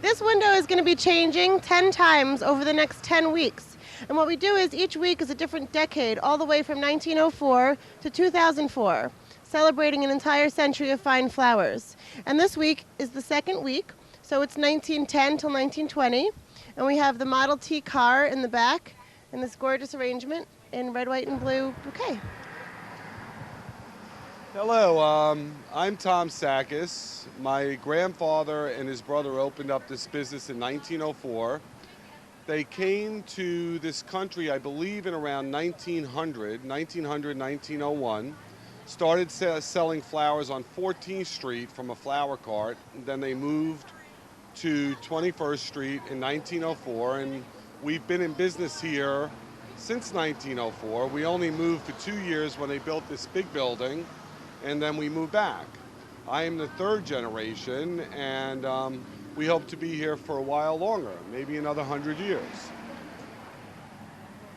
This window is going to be changing 10 times over the next 10 weeks. And what we do is each week is a different decade, all the way from 1904 to 2004, celebrating an entire century of fine flowers. And this week is the second week, so it's 1910 till 1920. And we have the Model T car in the back in this gorgeous arrangement in red, white, and blue bouquet. Hello, I'm Tom Sakis. My grandfather and his brother opened up this business in 1904. They came to this country, I believe, in around 1901. Started selling flowers on 14th Street from a flower cart. And then they moved to 21st Street in 1904, and we've been in business here since 1904. We only moved for 2 years when they built this big building, and then we moved back. I am the third generation, and we hope to be here for a while longer, maybe another 100 years.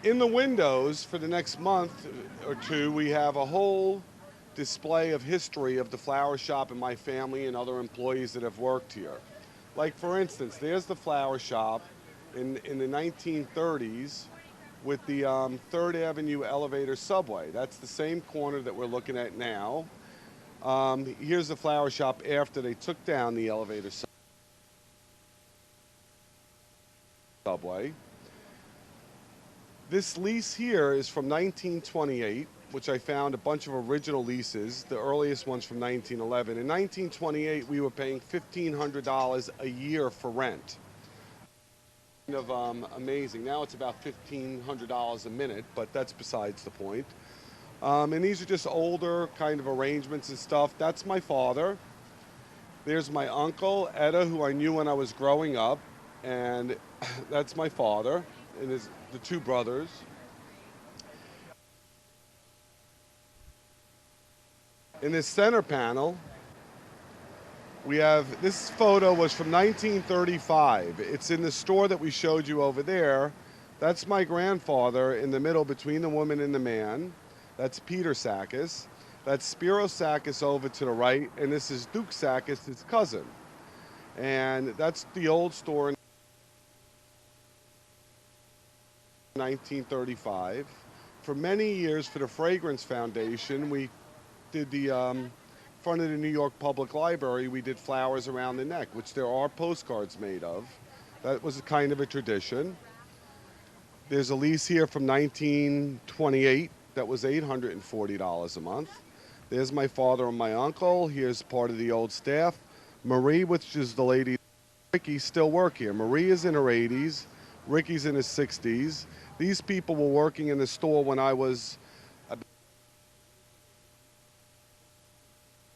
In the windows for the next month or two, we have a whole display of history of the flower shop and my family and other employees that have worked here. Like, for instance, there's the flower shop in the 1930s with the 3rd Avenue elevator subway. That's the same corner that we're looking at now. Here's the flower shop after they took down the elevator subway. This lease here is from 1928, which I found a bunch of original leases. The earliest one's from 1911. In 1928, we were paying $1,500 a year for rent. Kind of amazing. Now it's about $1,500 a minute, but that's besides the point. And these are just older kind of arrangements and stuff. That's my father. There's my uncle, Etta, who I knew when I was growing up. And that's my father and the 2 brothers. In this center panel, we have, this photo was from 1935. It's in the store that we showed you over there. That's my grandfather in the middle between the woman and the man. That's Peter Sakis. That's Spiro Sakis over to the right, and this is Duke Sakis, his cousin. And that's the old store in 1935. For many years, for the Fragrance Foundation, we did the front of the New York Public Library, we did flowers around the neck, which there are postcards made of. That was kind of a tradition. There's a lease here from 1928 that was $840 a month. There's my father and my uncle. Here's part of the old staff. Marie, which is the lady, Ricky, still work here. Marie is in her 80s. Ricky's in his 60s. These people were working in the store when I was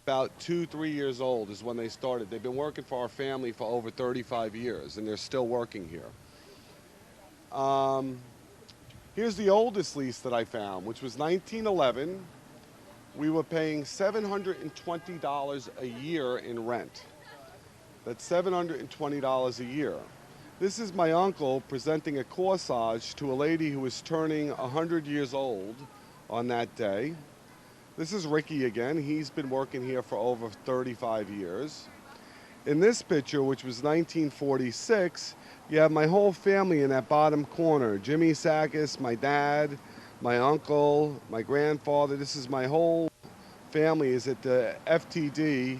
about 2-3 years old is when they started. They've been working for our family for over 35 years, and they're still working here. Here's the oldest lease that I found, which was 1911. We were paying $720 a year in rent. That's $720 a year. This is my uncle presenting a corsage to a lady who was turning 100 years old on that day. This is Ricky again. He's been working here for over 35 years. In this picture, which was 1946, you have my whole family in that bottom corner. Jimmy Sakis, my dad, my uncle, my grandfather. This is my whole family is at the FTD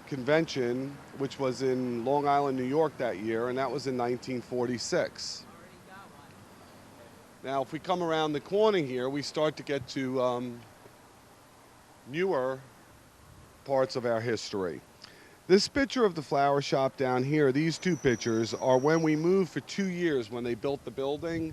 convention, which was in Long Island, New York that year, and that was in 1946. Now, if we come around the corner here, we start to get to newer parts of our history. This picture of the flower shop down here, these 2 pictures, are when we moved for 2 years when they built the building.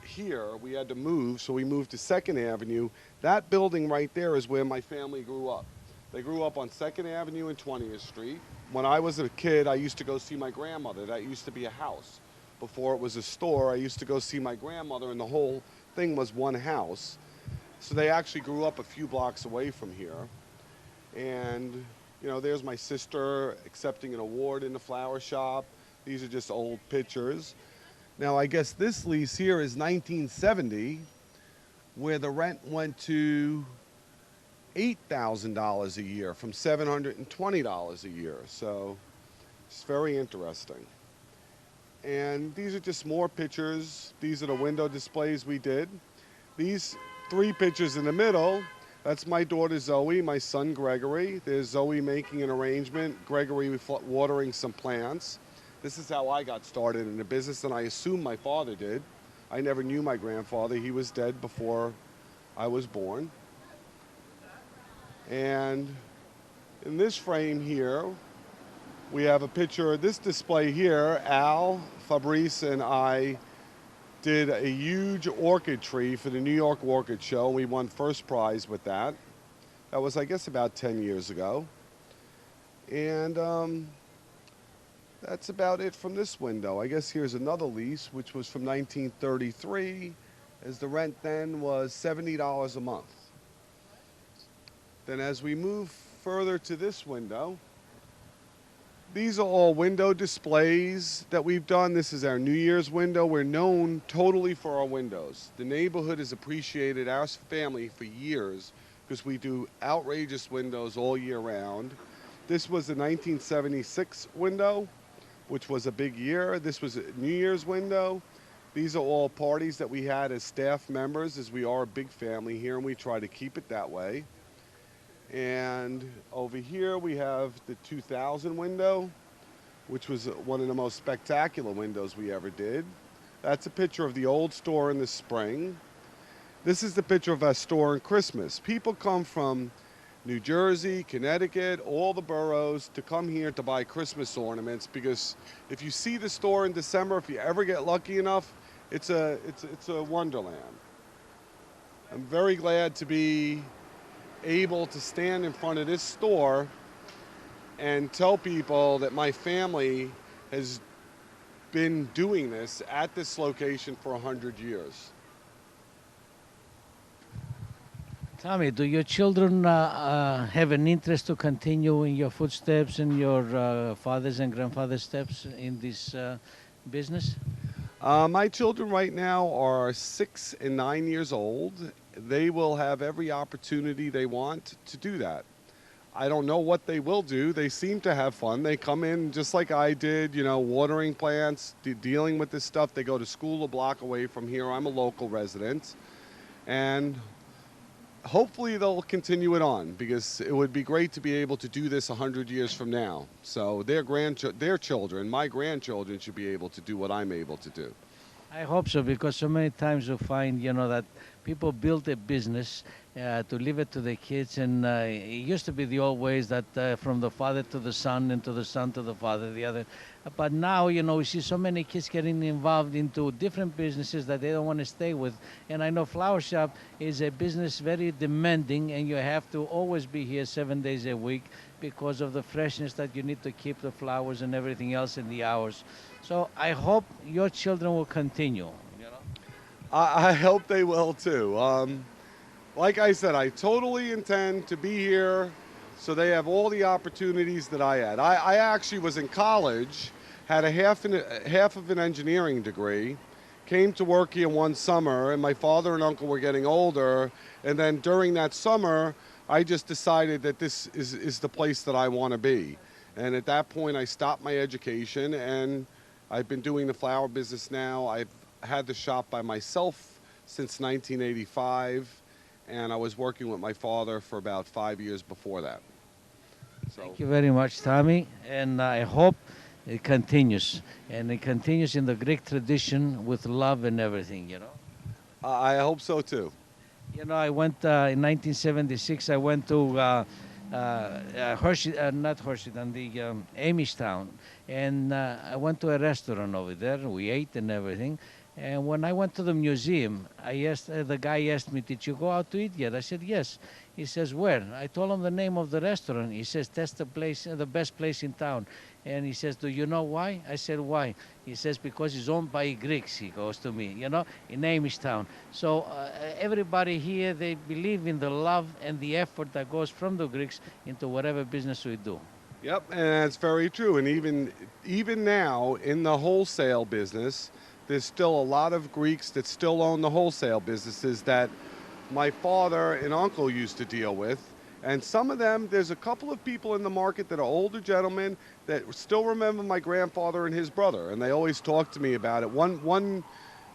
Here, we had to move, so we moved to 2nd Avenue. That building right there is where my family grew up. They grew up on 2nd Avenue and 20th Street. When I was a kid, I used to go see my grandmother. That used to be a house. Before it was a store, I used to go see my grandmother, and the whole thing was one house. So they actually grew up a few blocks away from here. And, you know, there's my sister accepting an award in the flower shop. These are just old pictures. Now, I guess this lease here is 1970, where the rent went to $8,000 a year from $720 a year. So it's very interesting. And these are just more pictures. These are the window displays we did. These 3 pictures in the middle, that's my daughter Zoe, my son Gregory. There's Zoe making an arrangement, Gregory watering some plants. This is how I got started in the business, and I assume my father did. I never knew my grandfather. He was dead before I was born. And in this frame here, we have a picture, this display here, Al, Fabrice, and I did a huge orchid tree for the New York Orchid Show. We won first prize with that. That was, I guess, about 10 years ago. And that's about it from this window. I guess here's another lease, which was from 1933, as the rent then was $70 a month. Then as we move further to this window, these are all window displays that we've done. This is our New Year's window. We're known totally for our windows. The neighborhood has appreciated our family for years because we do outrageous windows all year round. This was a 1976 window, which was a big year. This was a New Year's window. These are all parties that we had as staff members, as we are a big family here, and we try to keep it that way. And over here we have the 2000 window, which was one of the most spectacular windows we ever did. That's a picture of the old store in the spring. This is the picture of our store in Christmas. People come from New Jersey, Connecticut, all the boroughs to come here to buy Christmas ornaments, because if you see the store in December, if you ever get lucky enough, it's a wonderland. I'm very glad to be able to stand in front of this store and tell people that my family has been doing this at this location for 100 years. Tommy, do your children have an interest to continue in your footsteps and your father's and grandfather's steps in this business? My children right now are 6 and 9 years old. They will have every opportunity they want to do that. I don't know what they will do. They seem to have fun. They come in just like I did, you know, watering plants, dealing with this stuff. They go to school a block away from here. I'm a local resident. And hopefully they'll continue it on, because it would be great to be able to do this 100 years from now. So their children, my grandchildren, should be able to do what I'm able to do. I hope so, because so many times you find, you know, that people build a business to leave it to the kids, and it used to be the old ways that from the father to the son, and to the son to the father, the other. But now, you know, we see so many kids getting involved into different businesses that they don't want to stay with. And I know flower shop is a business very demanding, and you have to always be here 7 days a week because of the freshness that you need to keep the flowers and everything else in the hours. So I hope your children will continue, you know. I hope they will too. Like I said, I totally intend to be here so they have all the opportunities that I had. I actually was in college, had a half of an engineering degree, came to work here one summer, and my father and uncle were getting older, and then during that summer, I just decided that this is the place that I want to be. And at that point, I stopped my education, and I've been doing the flower business now. I've had the shop by myself since 1985, and I was working with my father for about 5 years before that. So, Thank you very much, Tommy, and I hope it continues, and it continues in the Greek tradition with love and everything, you know. I hope so too. You know, I went in 1976. I went to Hershey, not Hersheytown, the Amishtown, and I went to a restaurant over there. We ate and everything. And when I went to the museum, I asked the guy asked me, "Did you go out to eat yet?" I said, "Yes." He says, "Where?" I told him the name of the restaurant. He says, "That's the place, the best place in town." And he says, "Do you know why?" I said, "Why?" He says, "Because it's owned by Greeks." He goes to me, you know, in Amishtown. So everybody here, they believe in the love and the effort that goes from the Greeks into whatever business we do. Yep, and that's very true. And even now in the wholesale business, there's still a lot of Greeks that still own the wholesale businesses that my father and uncle used to deal with. And some of them, there's a couple of people in the market that are older gentlemen that still remember my grandfather and his brother, and they always talk to me about it. One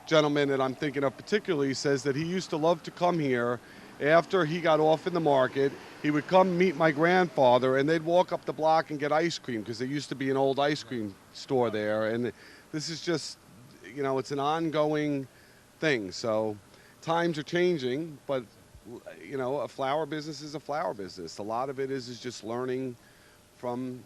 gentleman that I'm thinking of particularly says that he used to love to come here after he got off in the market. He would come meet my grandfather, and they'd walk up the block and get ice cream, because there used to be an old ice cream store there. And this is just, you know, it's an ongoing thing. So times are changing, but you know, a flower business is a flower business. A lot of it is just learning from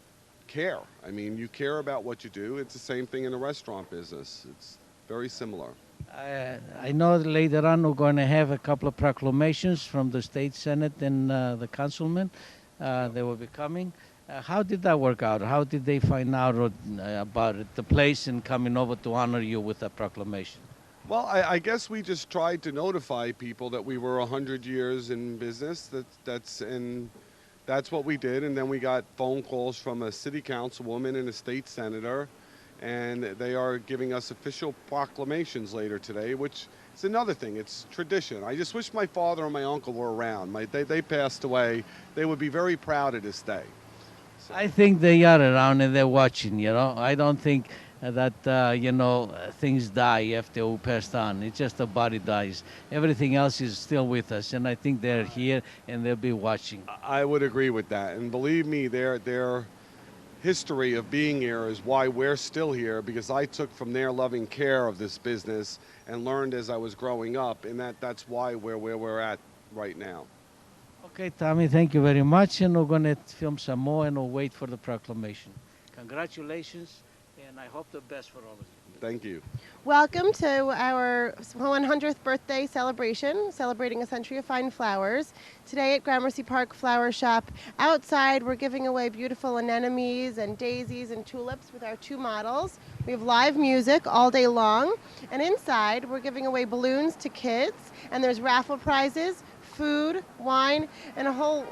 care. I mean, you care about what you do. It's the same thing in the restaurant business. It's very similar. I know that later on we're going to have a couple of proclamations from the state senate and the councilmen. They will be coming. How did that work out? How did they find out about it, the place, and coming over to honor you with a proclamation? Well, I guess we just tried to notify people that we were 100 years in business. That's what we did. And then we got phone calls from a city councilwoman and a state senator, and they are giving us official proclamations later today, which it's another thing. It's tradition. I just wish my father and my uncle were around. They passed away. They would be very proud of this day. I think they are around and they're watching, I don't think that, things die after we passed on. It's just the body dies. Everything else is still with us, and I think they're here and they'll be watching. I would agree with that. And believe me, their history of being here is why we're still here, because I took from their loving care of this business and learned as I was growing up, and that's why we're where we're at right now. Okay, Tommy, thank you very much, and we're going to film some more, and we'll wait for the proclamation. Congratulations, and I hope the best for all of you. Thank you. Welcome to our 100th birthday celebration, celebrating a century of fine flowers. Today at Gramercy Park Flower Shop, outside we're giving away beautiful anemones and daisies and tulips with our 2 models. We have live music all day long, and inside we're giving away balloons to kids, and there's raffle prizes, food, wine, and a whole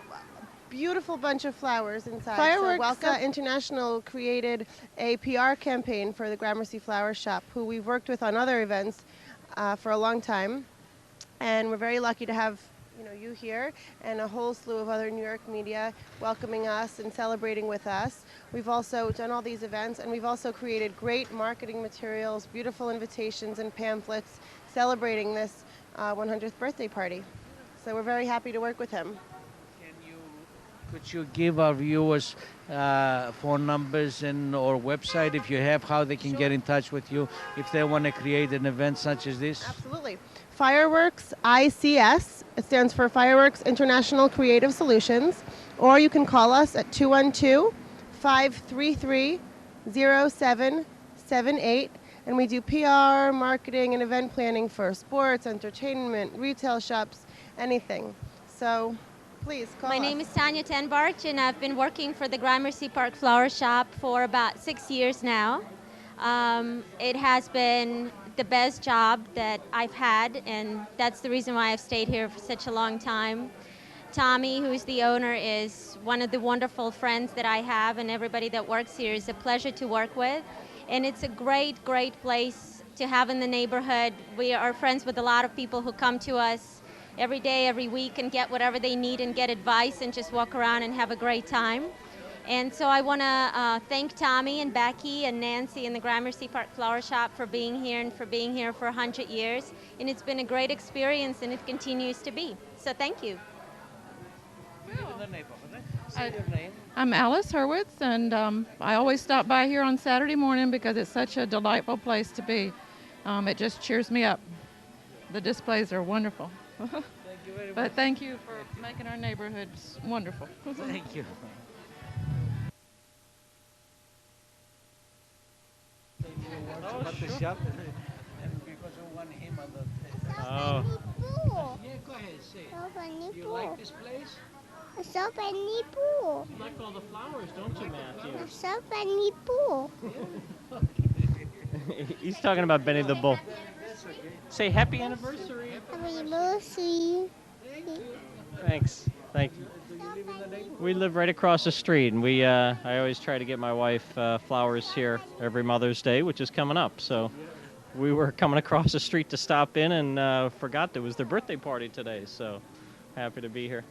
beautiful bunch of flowers inside. Fireworks International created a PR campaign for the Gramercy Flower Shop, who we've worked with on other events for a long time. And we're very lucky to have you here and a whole slew of other New York media welcoming us and celebrating with us. We've also done all these events, and we've also created great marketing materials, beautiful invitations and pamphlets celebrating this 100th birthday party. So we're very happy to work with him. Could you give our viewers phone numbers and or website, if you have, how they can get in touch with you if they want to create an event such as this? Absolutely. Fireworks ICS, it stands for Fireworks International Creative Solutions, or you can call us at 212-533-0778, and we do PR, marketing, and event planning for sports, entertainment, retail shops, anything. So please call us. My name is Tanya Tenbarch, and I've been working for the Gramercy Park Flower Shop for about 6 years now. It has been the best job that I've had, and that's the reason why I've stayed here for such a long time. Tommy, who's the owner, is one of the wonderful friends that I have, and everybody that works here is a pleasure to work with. And it's a great, great place to have in the neighborhood. We are friends with a lot of people who come to us every day, every week, and get whatever they need and get advice and just walk around and have a great time. And so I want to thank Tommy and Becky and Nancy and the Gramercy Park Flower Shop for being here and for being here for 100 years. And it's been a great experience, and it continues to be. So thank you. I'm Alice Hurwitz, and I always stop by here on Saturday morning because it's such a delightful place to be. It just cheers me up. The displays are wonderful. Thank you very much. But thank you for making our neighborhoods wonderful. Thank you. About the shop, and because we want him on the... Oh. Yeah, go ahead, say it. So funny You pool. like this place? So funny pool. You like all the flowers, don't you, Matthew? So funny pool. He's talking about Benny the Bull. Say happy anniversary. Happy birthday. Thanks. Thank you. We live right across the street, and I always try to get my wife flowers here every Mother's Day, which is coming up. So we were coming across the street to stop in and forgot there was their birthday party today. So happy to be here.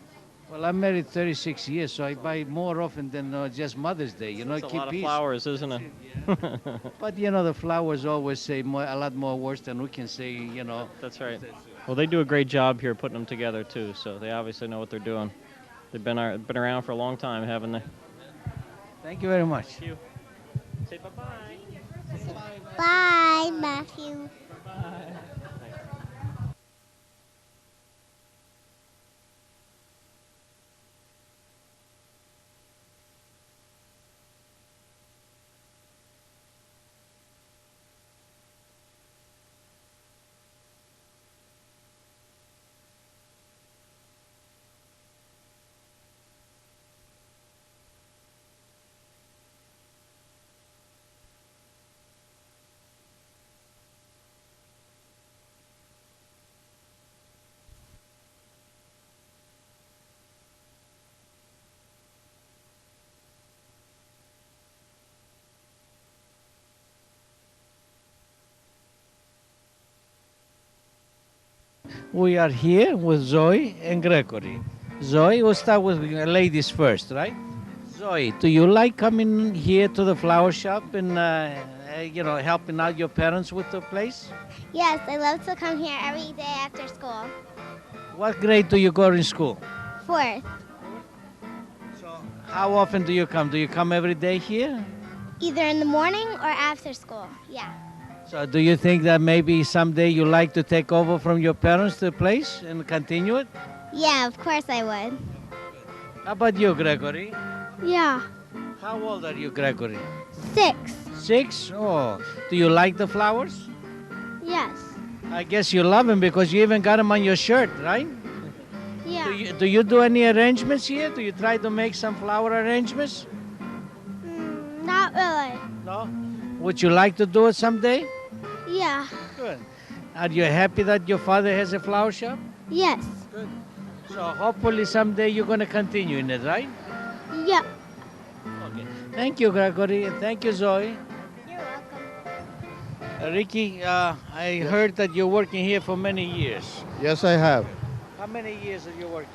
Well, I'm married 36 years, so I buy more often than just Mother's Day. It's a keep lot of peace. flowers, isn't it? But the flowers always say a lot more words than we can say. That's right. Well, they do a great job here putting them together too. So they obviously know what they're doing. They've been around for a long time, haven't they? Thank you very much. Thank you. Say bye-bye. Bye, Matthew. Bye. We are here with Zoe and Gregory. Zoe, we'll start with ladies first, right? Zoe, do you like coming here to the flower shop and helping out your parents with the place? Yes, I love to come here every day after school. What grade do you go in school? Fourth, So how often do you come? Do you come every day here? either in the morning or after school. Yeah. So do you think that maybe someday you like to take over from your parents the place and continue it? Yeah, of course I would. How about you, Gregory? Yeah. How old are you, Gregory? 6. 6? Oh, do you like the flowers? Yes. I guess you love them because you even got them on your shirt, right? Yeah. Do you do any arrangements here? Do you try to make some flower arrangements? Not really. No? Would you like to do it someday? Yeah. Good. Are you happy that your father has a flower shop? Yes. Good. So hopefully someday you're going to continue in it, right? Yeah. Okay. Thank you, Gregory, and thank you, Zoe. You're welcome. Ricky, I heard that you're working here for many years. Yes, I have. How many years are you working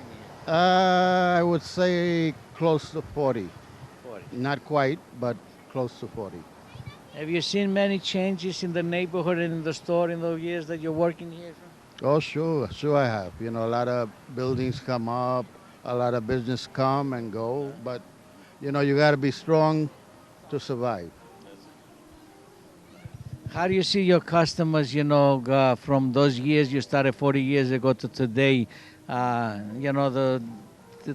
here? I would say close to 40. 40. Not quite, but close to 40. Have you seen many changes in the neighborhood and in the store in the years that you're working here? Oh, sure I have. You know, a lot of buildings come up, a lot of business come and go, but, you know, you got to be strong to survive. How do you see your customers, from those years you started 40 years ago to today, the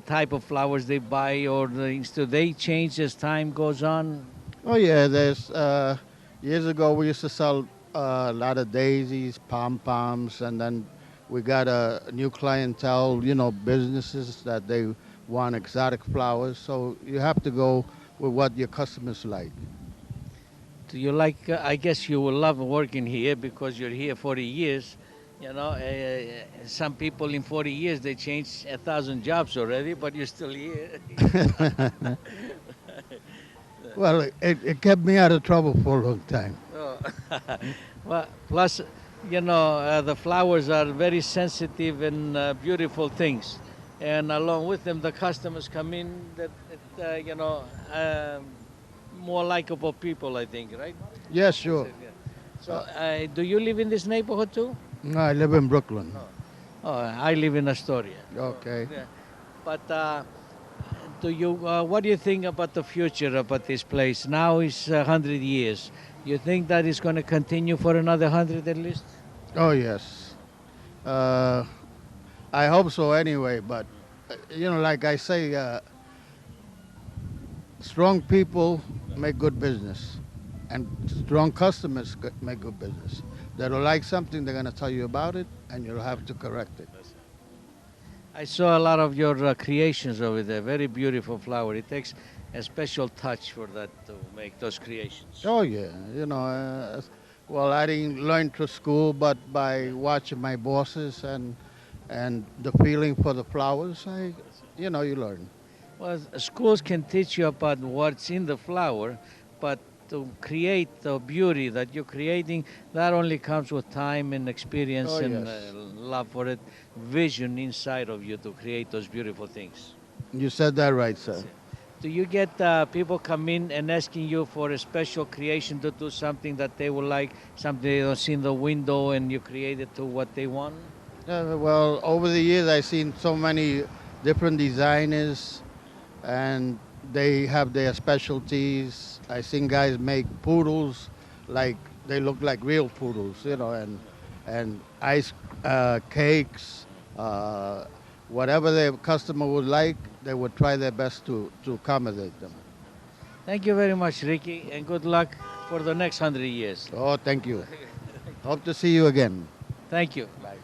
type of flowers they buy or do they change as time goes on? Oh, yeah, there's, years ago we used to sell a lot of daisies, pom-poms, and then we got a new clientele, businesses that they want exotic flowers, so you have to go with what your customers like. Do you like, I guess you will love working here because you're here 40 years. Some people in 40 years, they changed 1,000 jobs already, but you're still here. Well, it kept me out of trouble for a long time. Oh. Well, plus, the flowers are very sensitive and beautiful things. And along with them, the customers come in more likable people, I think, right? Yeah, sure. So, do you live in this neighborhood too? No, I live in Brooklyn. Oh, I live in Astoria. Okay. Yeah. But what do you think about the future about this place? Now it's 100 years. You think that it's going to continue for another 100 at least? Oh, yes. I hope so anyway, but, like I say, strong people make good business, and strong customers make good business. They don't like something, they're going to tell you about it, and you'll have to correct it. I saw a lot of your creations over there. Very beautiful flower. It takes a special touch for that to make those creations. Oh, yeah. Well, I didn't learn through school, but by watching my bosses and the feeling for the flowers, you learn. Well, schools can teach you about what's in the flower, but to create the beauty that you're creating, that only comes with time and experience and yes. Love for it, vision inside of you to create those beautiful things. You said that right, sir. Do you get people come in and asking you for a special creation to do something that they would like, something they don't see in the window and you create it to what they want? Well, over the years, I've seen so many different designers, and they have their specialties. I've seen guys make poodles, like they look like real poodles, and ice cakes, whatever the customer would like, they would try their best to accommodate them. Thank you very much, Ricky, and good luck for the next 100 years. Oh, thank you. Hope to see you again. Thank you. Bye.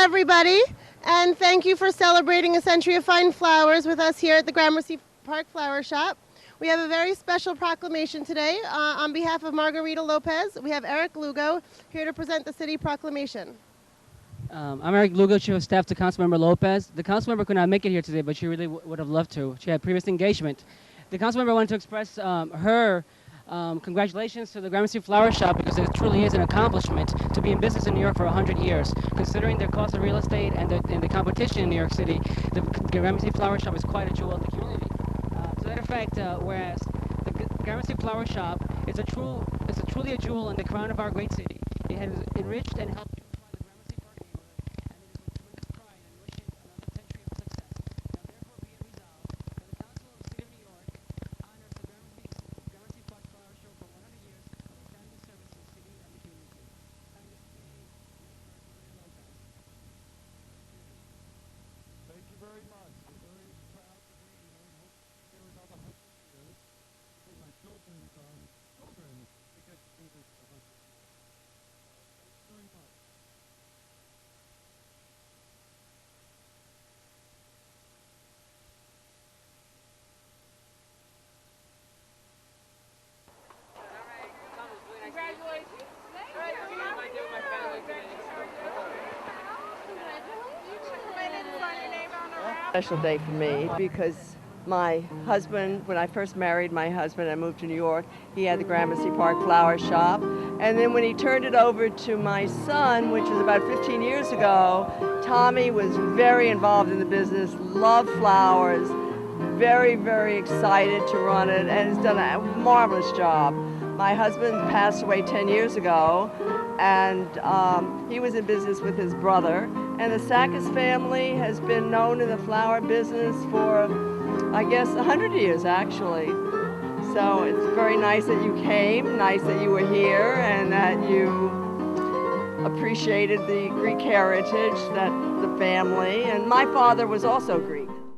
everybody, and thank you for celebrating a century of fine flowers with us here at the Gramercy Park Flower Shop. We have a very special proclamation today. On behalf of Margarita Lopez, we have Eric Lugo here to present the city proclamation. I'm Eric Lugo, Chief of Staff to Councilmember Lopez. The councilmember could not make it here today, but she really would have loved to. She had previous engagement. The councilmember wanted to express her congratulations to the Gramercy Flower Shop because it truly is an accomplishment to be in business in New York for 100 years. Considering the cost of real estate and the competition in New York City, the Gramercy Flower Shop is quite a jewel in the community. As a matter of fact, whereas the Gramercy Flower Shop is truly a jewel in the crown of our great city. It has enriched and helped beautify the Gramercy Park neighborhood, and it is with tremendous pride and wishing another century of success. Now therefore be it resolved that the Council of the City of New York honors the Gramercy Park Flower Show for 100 years of outstanding service to the city and the community. Having this meeting, Lopez. Thank you very much. We're very proud to be here and hope there are another 100 years. And my children's children to get through this 100 years. Thank you very much. Special day for me because my husband, when I first married my husband, I moved to New York, he had the Gramercy Park Flower Shop. And then when he turned it over to my son, which was about 15 years ago, Tommy was very involved in the business, loved flowers, very, very excited to run it, and has done a marvelous job. My husband passed away 10 years ago, and he was in business with his brother. And the Sakis family has been known in the flower business for, I guess, 100 years, actually. So it's very nice that you came, nice that you were here, and that you appreciated the Greek heritage that the family, and my father was also Greek.